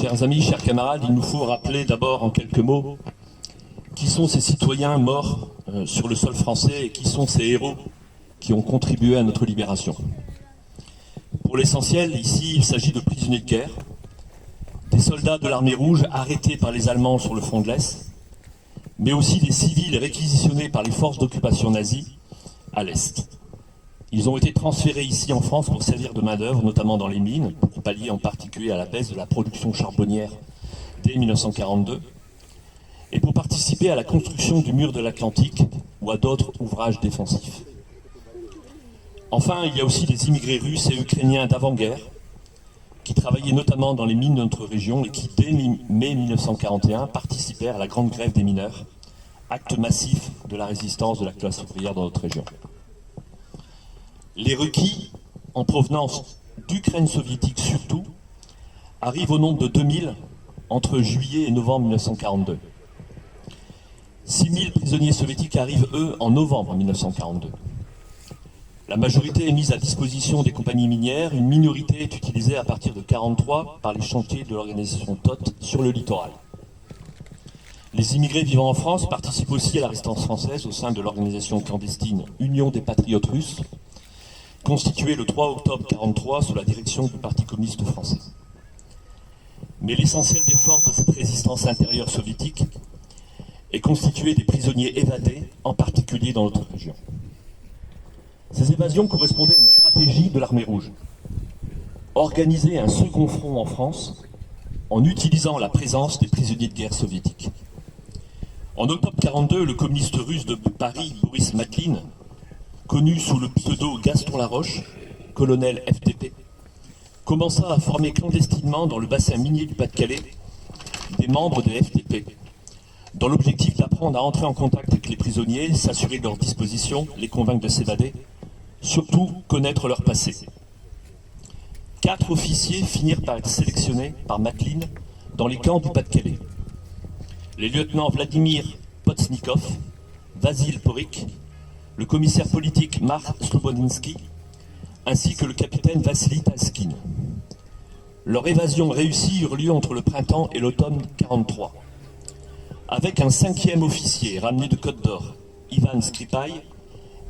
Chers amis, chers camarades, il nous faut rappeler d'abord en quelques mots qui sont ces citoyens morts sur le sol français et qui sont ces héros qui ont contribué à notre libération. Pour l'essentiel, ici, il s'agit de prisonniers de guerre, des soldats de l'armée rouge arrêtés par les Allemands sur le front de l'Est, mais aussi des civils réquisitionnés par les forces d'occupation nazies à l'Est. Ils ont été transférés ici en France pour servir de main-d'œuvre, notamment dans les mines, pour pallier en particulier à la baisse de la production charbonnière dès 1942, et pour participer à la construction du mur de l'Atlantique ou à d'autres ouvrages défensifs. Enfin, il y a aussi des immigrés russes et ukrainiens d'avant-guerre qui travaillaient notamment dans les mines de notre région et qui, dès mai 1941, participèrent à la grande grève des mineurs, acte massif de la résistance de la classe ouvrière dans notre région. Les requis, en provenance d'Ukraine soviétique surtout, arrivent au nombre de 2000 entre juillet et novembre 1942. 6000 prisonniers soviétiques arrivent, eux, en novembre 1942. La majorité est mise à disposition des compagnies minières, une minorité est utilisée à partir de 1943 par les chantiers de l'organisation TOT sur le littoral. Les immigrés vivant en France participent aussi à la résistance française au sein de l'organisation clandestine Union des Patriotes Russes, constituée le 3 octobre 1943 sous la direction du Parti communiste français. Mais l'essentiel des forces de cette résistance intérieure soviétique est constitué des prisonniers évadés, en particulier dans notre région. Ces évasions correspondaient à une stratégie de l'armée rouge. Organiser un second front en France en utilisant la présence des prisonniers de guerre soviétiques. En octobre 1942, le communiste russe de Paris, Boris Matlin, connu sous le pseudo Gaston Laroche, colonel FTP, commença à former clandestinement dans le bassin minier du Pas-de-Calais des membres de FTP, dans l'objectif d'apprendre à entrer en contact avec les prisonniers, s'assurer de leur disposition, les convaincre de s'évader, surtout connaître leur passé. 4 officiers finirent par être sélectionnés par Matlin dans les camps du Pas-de-Calais. Les lieutenants Vladimir Potsnikov, Vasil Porik, le commissaire politique Mark Slobodinsky, ainsi que le capitaine Vassili Talskine. Leur évasion réussie eut lieu entre le printemps et l'automne 1943. Avec un 5e officier ramené de Côte d'Or, Ivan Skripal,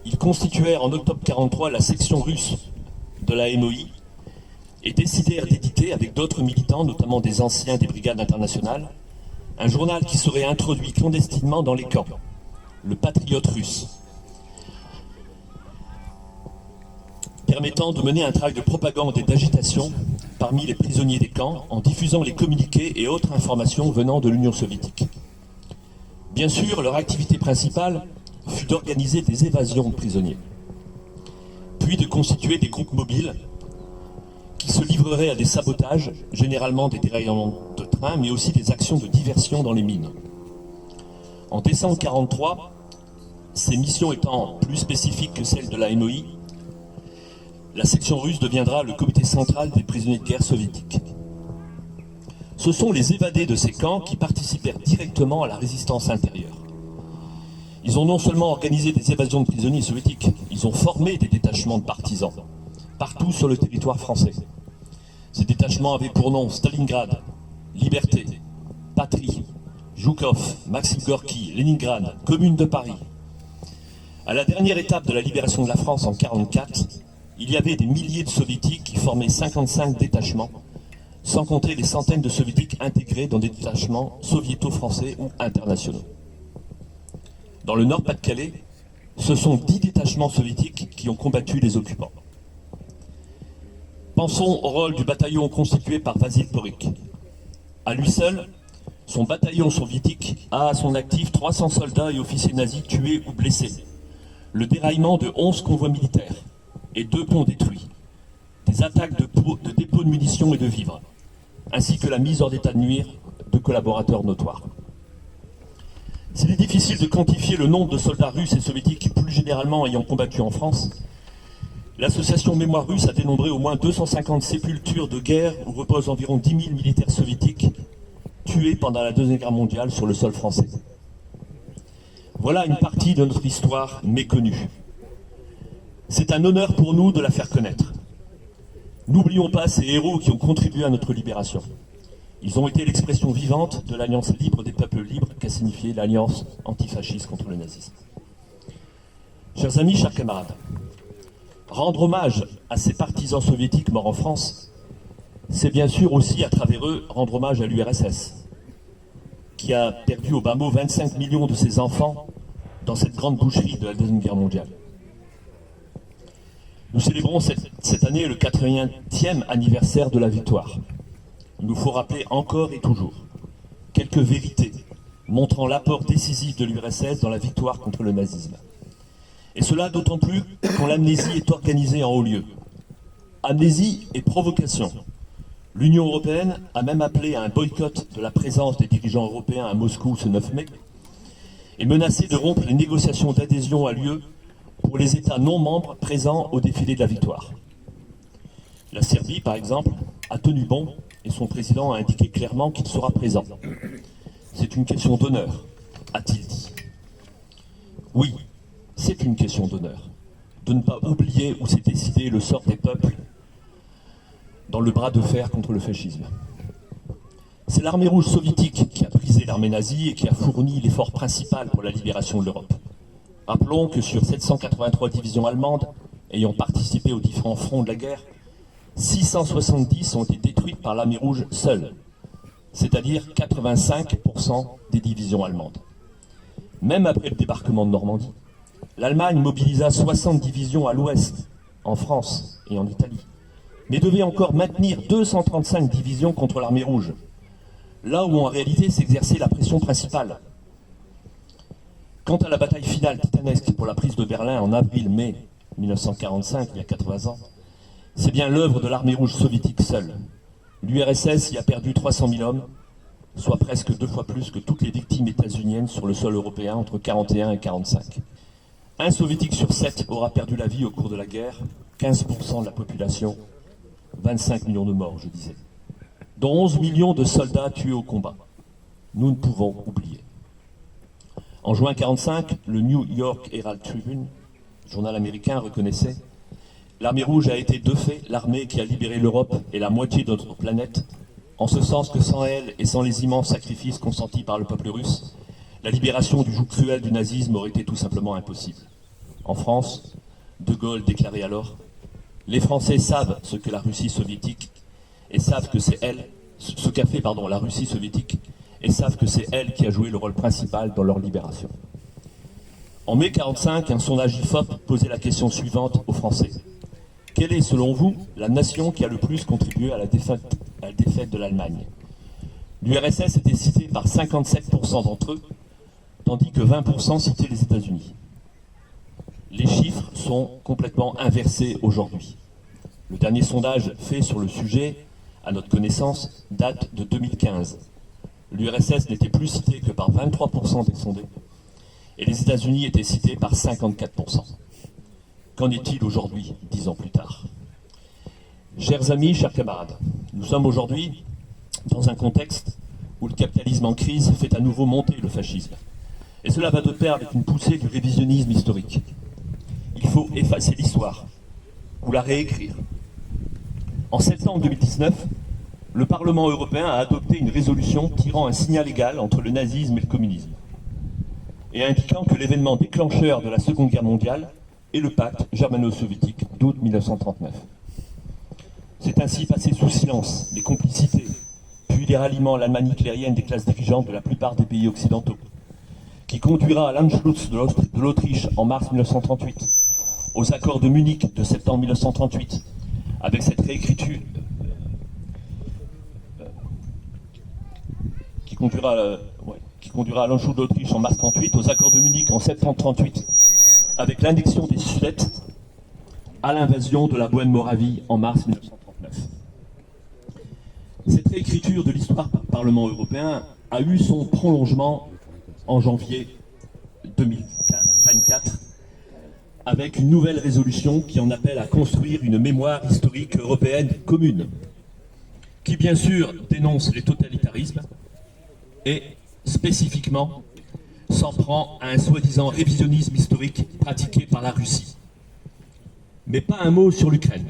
ils constituèrent en octobre 1943 la section russe de la MOI et décidèrent d'éditer avec d'autres militants, notamment des anciens des brigades internationales, un journal qui serait introduit clandestinement dans les camps, le Patriote russe, permettant de mener un travail de propagande et d'agitation parmi les prisonniers des camps en diffusant les communiqués et autres informations venant de l'Union soviétique. Bien sûr, leur activité principale fut d'organiser des évasions de prisonniers, puis de constituer des groupes mobiles qui se livreraient à des sabotages, généralement des déraillements de train, mais aussi des actions de diversion dans les mines. En décembre 1943, ces missions étant plus spécifiques que celles de la MOI, la section russe deviendra le comité central des prisonniers de guerre soviétiques. Ce sont les évadés de ces camps qui participèrent directement à la résistance intérieure. Ils ont non seulement organisé des évasions de prisonniers soviétiques, ils ont formé des détachements de partisans, partout sur le territoire français. Ces détachements avaient pour nom Stalingrad, Liberté, Patrie, Joukov, Maxime Gorki, Leningrad, Commune de Paris. À la dernière étape de la libération de la France en 1944, il y avait des milliers de soviétiques qui formaient 55 détachements, sans compter les centaines de soviétiques intégrés dans des détachements soviéto-français ou internationaux. Dans le Nord-Pas-de-Calais, ce sont 10 détachements soviétiques qui ont combattu les occupants. Pensons au rôle du bataillon constitué par Vasil Porik. À lui seul, son bataillon soviétique a à son actif 300 soldats et officiers nazis tués ou blessés, le déraillement de 11 convois militaires et 2 ponts détruits, des attaques de dépôts de munitions et de vivres, ainsi que la mise hors d'état de nuire de collaborateurs notoires. S'il est difficile de quantifier le nombre de soldats russes et soviétiques plus généralement ayant combattu en France, l'association Mémoire russe a dénombré au moins 250 sépultures de guerre où reposent environ 10 000 militaires soviétiques tués pendant la Deuxième Guerre mondiale sur le sol français. Voilà une partie de notre histoire méconnue. C'est un honneur pour nous de la faire connaître. N'oublions pas ces héros qui ont contribué à notre libération. Ils ont été l'expression vivante de l'Alliance libre des peuples libres qu'a signifié l'Alliance antifasciste contre le nazisme. Chers amis, chers camarades, rendre hommage à ces partisans soviétiques morts en France, c'est bien sûr aussi, à travers eux, rendre hommage à l'URSS, qui a perdu au bas mot 25 millions de ses enfants dans cette grande boucherie de la Deuxième Guerre mondiale. Nous célébrons cette année le 80e anniversaire de la victoire. Il nous faut rappeler encore et toujours quelques vérités montrant l'apport décisif de l'URSS dans la victoire contre le nazisme. Et cela d'autant plus quand l'amnésie est organisée en haut lieu. Amnésie et provocation. L'Union européenne a même appelé à un boycott de la présence des dirigeants européens à Moscou ce 9 mai et menacé de rompre les négociations d'adhésion à l'UE pour les États non membres présents au défilé de la victoire. La Serbie, par exemple, a tenu bon et son président a indiqué clairement qu'il sera présent. C'est une question d'honneur, a-t-il dit. Oui, c'est une question d'honneur, de ne pas oublier où s'est décidé le sort des peuples dans le bras de fer contre le fascisme. C'est l'armée rouge soviétique qui a brisé l'armée nazie et qui a fourni l'effort principal pour la libération de l'Europe. Rappelons que sur 783 divisions allemandes ayant participé aux différents fronts de la guerre, 670 ont été détruites par l'armée rouge seule, c'est-à-dire 85% des divisions allemandes. Même après le débarquement de Normandie, l'Allemagne mobilisa 60 divisions à l'ouest, en France et en Italie, mais devait encore maintenir 235 divisions contre l'armée rouge, là où en réalité s'exerçait la pression principale. Quant à la bataille finale titanesque pour la prise de Berlin en avril-mai 1945, il y a 80 ans, c'est bien l'œuvre de l'armée rouge soviétique seule. L'URSS y a perdu 300 000 hommes, soit presque 2 fois plus que toutes les victimes états-uniennes sur le sol européen entre 1941 et 1945. Un soviétique sur 7 aura perdu la vie au cours de la guerre, 15% de la population, 25 millions de morts, je disais, dont 11 millions de soldats tués au combat. Nous ne pouvons oublier. En juin 1945, le New York Herald Tribune, journal américain, reconnaissait « L'armée rouge a été de fait l'armée qui a libéré l'Europe et la moitié de notre planète, en ce sens que sans elle et sans les immenses sacrifices consentis par le peuple russe, la libération du joug cruel du nazisme aurait été tout simplement impossible. » En France, De Gaulle déclarait alors « Les Français savent ce que la Russie soviétique et savent que c'est elle, ce qu'a fait la Russie soviétique, et savent que c'est elle qui a joué le rôle principal dans leur libération. » En mai 1945, un sondage IFOP posait la question suivante aux Français. Quelle est, selon vous, la nation qui a le plus contribué à la défaite de l'Allemagne? L'URSS était citée par 57% d'entre eux, tandis que 20% citaient les États-Unis. Les chiffres sont complètement inversés aujourd'hui. Le dernier sondage fait sur le sujet, à notre connaissance, date de 2015. L'URSS n'était plus citée que par 23% des sondés, et les États-Unis étaient cités par 54%. Qu'en est-il aujourd'hui, 10 ans plus tard? Chers amis, chers camarades, nous sommes aujourd'hui dans un contexte où le capitalisme en crise fait à nouveau monter le fascisme. Et cela va de pair avec une poussée du révisionnisme historique. Il faut effacer l'histoire, ou la réécrire. En septembre 2019, le Parlement européen a adopté une résolution tirant un signal égal entre le nazisme et le communisme, et indiquant que l'événement déclencheur de la Seconde Guerre mondiale est le pacte germano-soviétique d'août 1939. C'est ainsi passé sous silence les complicités, puis les ralliements à l'Allemagne hitlérienne des classes dirigeantes de la plupart des pays occidentaux, qui conduira à l'Anschluss de l'Autriche en mars 1938, aux accords de Munich de septembre 1938, avec cette réécriture qui conduira à l'Anschluss de l'Autriche en mars 1938, aux accords de Munich en septembre 1938, avec l'annexion des Sudètes à l'invasion de la Bohème-Moravie en mars 1939. Cette réécriture de l'histoire par le Parlement européen a eu son prolongement en janvier 2024 avec une nouvelle résolution qui en appelle à construire une mémoire historique européenne commune, qui bien sûr dénonce les totalitarismes et spécifiquement s'en prend à un soi-disant révisionnisme historique pratiqué par la Russie. Mais pas un mot sur l'Ukraine.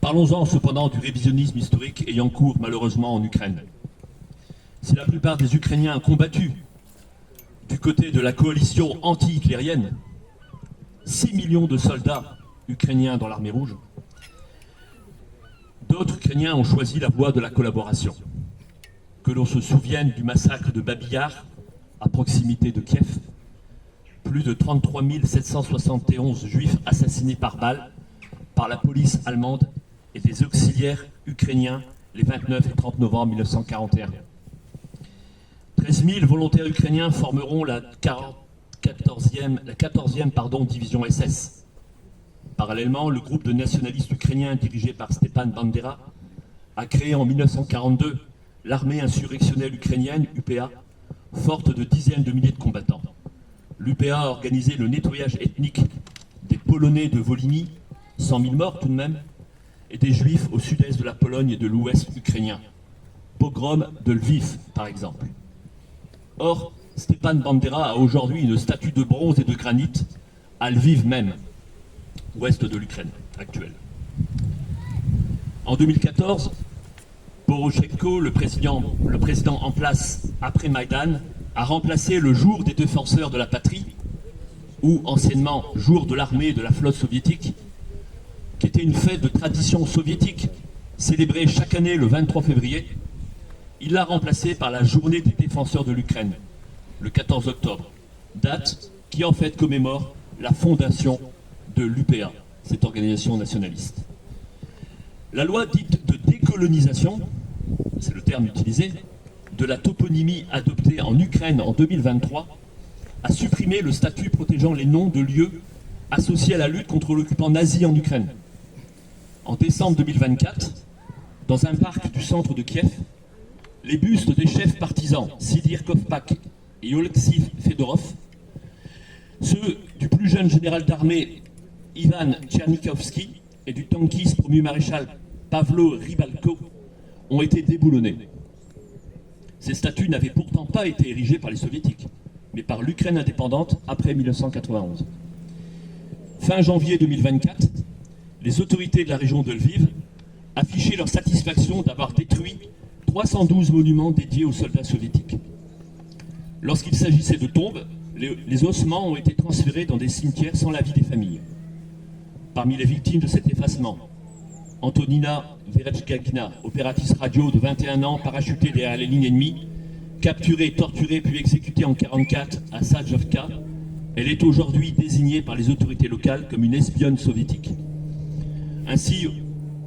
Parlons-en cependant du révisionnisme historique ayant cours malheureusement en Ukraine. Si la plupart des Ukrainiens ont combattu du côté de la coalition anti-hitlérienne, 6 millions de soldats ukrainiens dans l'armée rouge, d'autres Ukrainiens ont choisi la voie de la collaboration. Que l'on se souvienne du massacre de Babi Yar, à proximité de Kiev, plus de 33 771 juifs assassinés par balle par la police allemande et des auxiliaires ukrainiens les 29 et 30 novembre 1941. 13 000 volontaires ukrainiens formeront la 14e division SS. Parallèlement, le groupe de nationalistes ukrainiens dirigé par Stepan Bandera a créé en 1942 l'armée insurrectionnelle ukrainienne, UPA, forte de dizaines de milliers de combattants. L'UPA a organisé le nettoyage ethnique des Polonais de Volhynie, 100 000 morts tout de même, et des Juifs au sud-est de la Pologne et de l'ouest ukrainien. Pogrom de Lviv, par exemple. Or, Stepan Bandera a aujourd'hui une statue de bronze et de granit à Lviv même, ouest de l'Ukraine actuelle. En 2014, Poroshenko, le président en place après Maïdan, a remplacé le jour des défenseurs de la patrie, ou anciennement jour de l'armée et de la flotte soviétique, qui était une fête de tradition soviétique, célébrée chaque année le 23 février, il l'a remplacé par la journée des défenseurs de l'Ukraine, le 14 octobre, date qui en fait commémore la fondation de l'UPA, cette organisation nationaliste. La loi dite de décolonisation, c'est le terme utilisé, de la toponymie adoptée en Ukraine en 2023, a supprimé le statut protégeant les noms de lieux associés à la lutte contre l'occupant nazi en Ukraine. En décembre 2024, dans un parc du centre de Kiev, les bustes des chefs partisans Sidir Kovpak et Oleksiy Fedorov, ceux du plus jeune général d'armée Ivan Tchernikovski et du tankiste promu maréchal Pavlo Rybalko ont été déboulonnés. Ces statues n'avaient pourtant pas été érigées par les soviétiques, mais par l'Ukraine indépendante après 1991. Fin janvier 2024, les autorités de la région de Lviv affichaient leur satisfaction d'avoir détruit 312 monuments dédiés aux soldats soviétiques. Lorsqu'il s'agissait de tombes, les ossements ont été transférés dans des cimetières sans l'avis des familles. Parmi les victimes de cet effacement, Antonina Verechkagina, opératrice radio de 21 ans, parachutée derrière les lignes ennemies, capturée, torturée puis exécutée en 1944 à Sajovka, elle est aujourd'hui désignée par les autorités locales comme une espionne soviétique. Ainsi,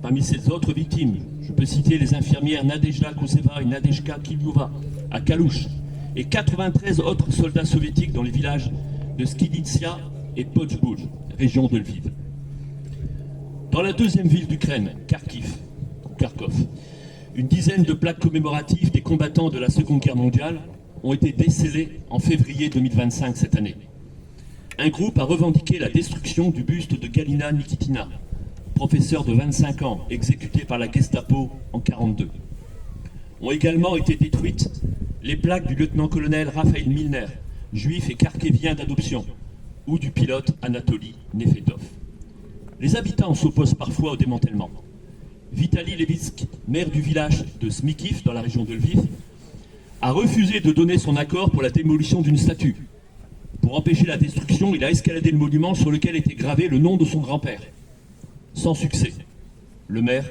parmi ces autres victimes, je peux citer les infirmières Nadezhda Kouseva et Nadezhka Kilyova à Kalouch et 93 autres soldats soviétiques dans les villages de Skiditsia et Pochbouj, région de Lviv. Dans la deuxième ville d'Ukraine, Kharkov, une dizaine de plaques commémoratives des combattants de la Seconde Guerre mondiale ont été décellées en février 2025 cette année. Un groupe a revendiqué la destruction du buste de Galina Nikitina, professeur de 25 ans, exécuté par la Gestapo en 1942. Ont également été détruites les plaques du lieutenant-colonel Raphaël Milner, juif et kharkivien d'adoption, ou du pilote Anatoly Nefedov. Les habitants s'opposent parfois au démantèlement. Vitali Levitsk, maire du village de Smikiv, dans la région de Lviv, a refusé de donner son accord pour la démolition d'une statue. Pour empêcher la destruction, il a escaladé le monument sur lequel était gravé le nom de son grand-père. Sans succès. Le maire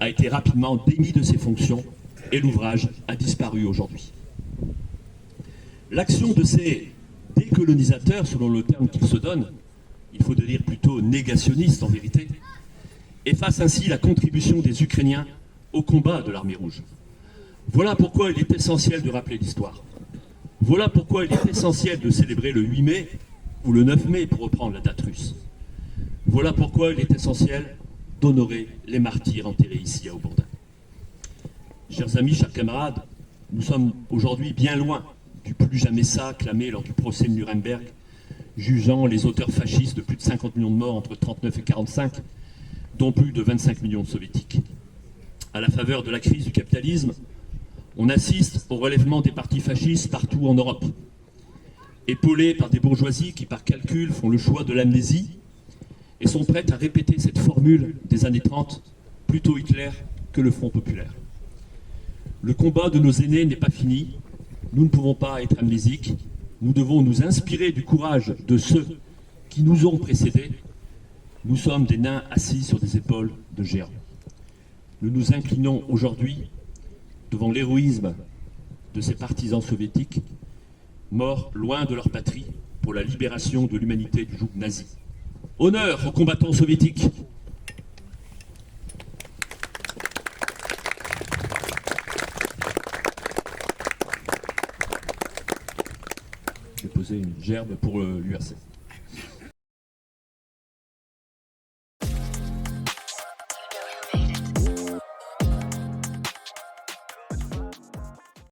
a été rapidement démis de ses fonctions et l'ouvrage a disparu aujourd'hui. L'action de ces décolonisateurs, selon le terme qu'ils se donnent, il faut dire plutôt négationnistes en vérité, efface ainsi la contribution des Ukrainiens au combat de l'armée rouge. Voilà pourquoi il est essentiel de rappeler l'histoire. Voilà pourquoi il est essentiel de célébrer le 8 mai ou le 9 mai pour reprendre la date russe. Voilà pourquoi il est essentiel d'honorer les martyrs enterrés ici à Aubourdin. Chers amis, chers camarades, nous sommes aujourd'hui bien loin du plus jamais ça clamé lors du procès de Nuremberg, jugeant les auteurs fascistes de plus de 50 millions de morts entre 1939 et 1945, dont plus de 25 millions de soviétiques. À la faveur de la crise du capitalisme, on assiste au relèvement des partis fascistes partout en Europe, épaulés par des bourgeoisies qui, par calcul, font le choix de l'amnésie et sont prêtes à répéter cette formule des années 30, plutôt Hitler que le Front populaire. Le combat de nos aînés n'est pas fini. Nous ne pouvons pas être amnésiques. Nous devons nous inspirer du courage de ceux qui nous ont précédés. Nous sommes des nains assis sur des épaules de géants. Nous nous inclinons aujourd'hui devant l'héroïsme de ces partisans soviétiques, morts loin de leur patrie pour la libération de l'humanité du joug nazi. Honneur aux combattants soviétiques! Je vais poser une gerbe pour l'URSS.